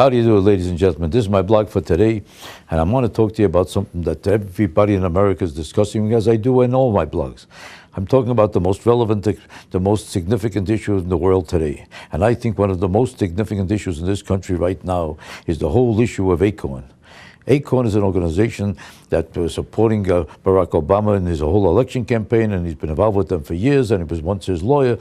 How do you do, ladies and gentlemen? This is my blog for today, and I want to talk to you about something that everybody in America is discussing, as I do in all my blogs. I'm talking about the most relevant, the most significant issue in the world today. And I think one of the most significant issues in this country right now is the whole issue of ACORN. ACORN is an organization that was supporting Barack Obama in his whole election campaign, and he's been involved with them for years, and he was once his lawyer.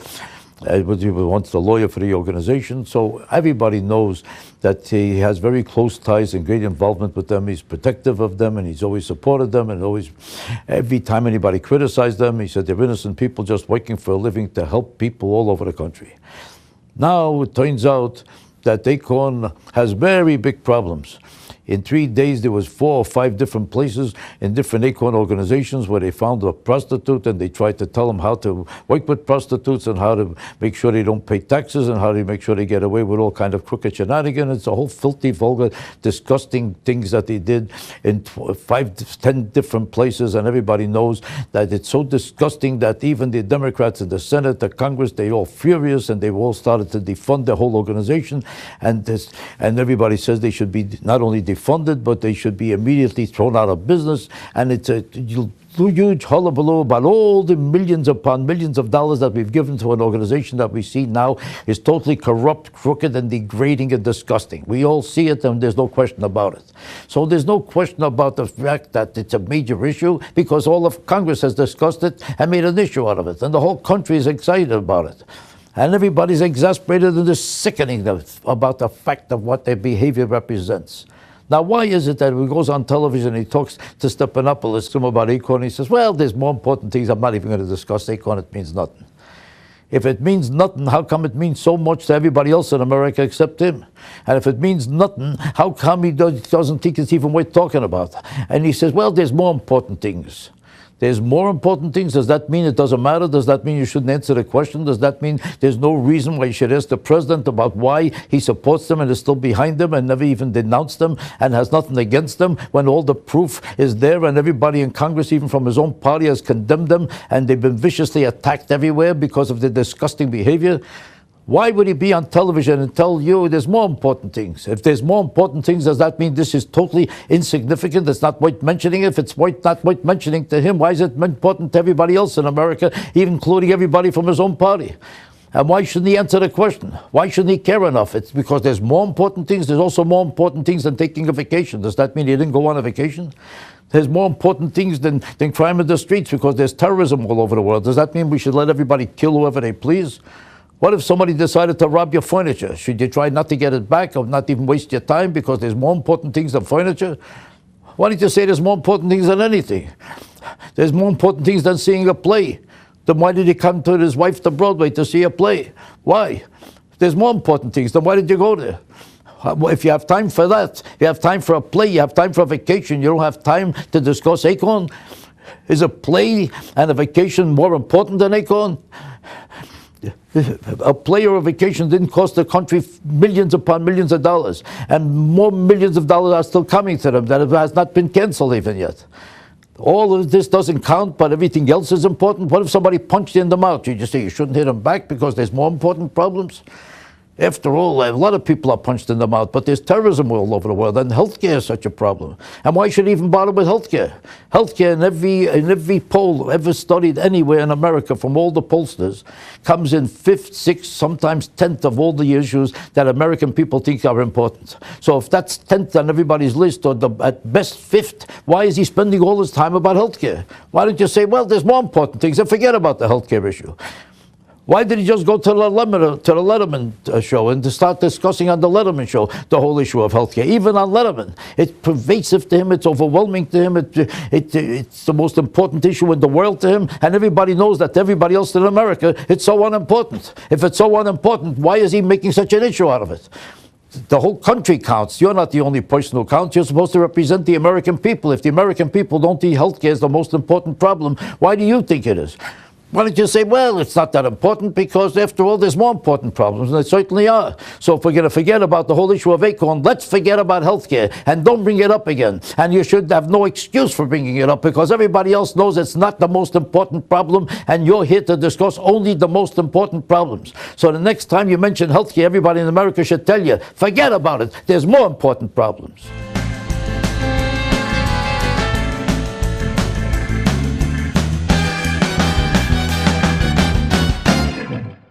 He was once the lawyer for the organization, so everybody knows that he has very close ties and great involvement with them. He's protective of them, and he's always supported them, and always, every time anybody criticized them, he said they're innocent people just working for a living to help people all over the country. Now it turns out that ACORN has very big problems. In 3 days, there was 4 or 5 different places in different ACORN organizations where they found a prostitute, and they tried to tell them how to work with prostitutes and how to make sure they don't pay taxes and how to make sure they get away with all kind of crooked shenanigans. It's a whole filthy, vulgar, disgusting things that they did in 5 to 10 different places, and everybody knows that it's so disgusting that even the Democrats in the Senate, the Congress, they're all furious, and they've all started to defund the whole organization, and everybody says they should be not only funded, but they should be immediately thrown out of business. And it's a huge hullabaloo about all the millions upon millions of dollars that we've given to an organization that we see now is totally corrupt, crooked, and degrading and disgusting. We all see it, and there's no question about it. So there's no question about the fact that it's a major issue, because all of Congress has discussed it and made an issue out of it, and the whole country is excited about it. And everybody's exasperated and is sickening about the fact of what their behavior represents. Now, why is it that when he goes on television, he talks to Stephanopoulos about ACORN, he says, well, there's more important things, I'm not even going to discuss ACORN, it means nothing. If it means nothing, how come it means so much to everybody else in America except him? And if it means nothing, how come he doesn't think it's even worth talking about? And he says, well, there's more important things. There's more important things. Does that mean it doesn't matter? Does that mean you shouldn't answer the question? Does that mean there's no reason why you should ask the president about why he supports them and is still behind them and never even denounced them and has nothing against them, when all the proof is there and everybody in Congress, even from his own party, has condemned them and they've been viciously attacked everywhere because of their disgusting behavior? Why would he be on television and tell you there's more important things? If there's more important things, does that mean this is totally insignificant? It's not worth mentioning. If it's not worth mentioning to him, why is it important to everybody else in America, even including everybody from his own party? And why shouldn't he answer the question? Why shouldn't he care enough? It's because there's more important things. There's also more important things than taking a vacation. Does that mean he didn't go on a vacation? There's more important things than crime in the streets, because there's terrorism all over the world. Does that mean we should let everybody kill whoever they please? What if somebody decided to rob your furniture? Should you try not to get it back or not even waste your time because there's more important things than furniture? Why don't you say there's more important things than anything? There's more important things than seeing a play. Then why did he come to his wife to Broadway to see a play? Why? There's more important things. Then why did you go there? If you have time for that, you have time for a play, you have time for a vacation, you don't have time to discuss ACORN? Is a play and a vacation more important than ACORN? A play or a vacation didn't cost the country millions upon millions of dollars, and more millions of dollars are still coming to them that has not been canceled even yet. All of this doesn't count, but everything else is important. What if somebody punched you in the mouth? You just say you shouldn't hit them back because there's more important problems? After all, a lot of people are punched in the mouth, but there's terrorism all over the world, and healthcare is such a problem. And why should he even bother with healthcare? Healthcare in every poll ever studied anywhere in America from all the pollsters comes in 5th, 6th, sometimes 10th of all the issues that American people think are important. So if that's 10th on everybody's list, or at best 5th, why is he spending all his time about healthcare? Why don't you say, well, there's more important things, and forget about the healthcare issue? Why did he just go to the Letterman show and to start discussing on the Letterman show the whole issue of healthcare? Even on Letterman, it's pervasive to him, it's overwhelming to him, it's the most important issue in the world to him, and everybody knows that to everybody else in America, it's so unimportant. If it's so unimportant, why is he making such an issue out of it? The whole country counts. You're not the only person who counts. You're supposed to represent the American people. If the American people don't think healthcare is the most important problem, why do you think it is? Why don't you say, well, it's not that important because, after all, there's more important problems, and there certainly are. So if we're going to forget about the whole issue of ACORN, let's forget about healthcare and don't bring it up again. And you should have no excuse for bringing it up because everybody else knows it's not the most important problem, and you're here to discuss only the most important problems. So the next time you mention healthcare, everybody in America should tell you, forget about it. There's more important problems.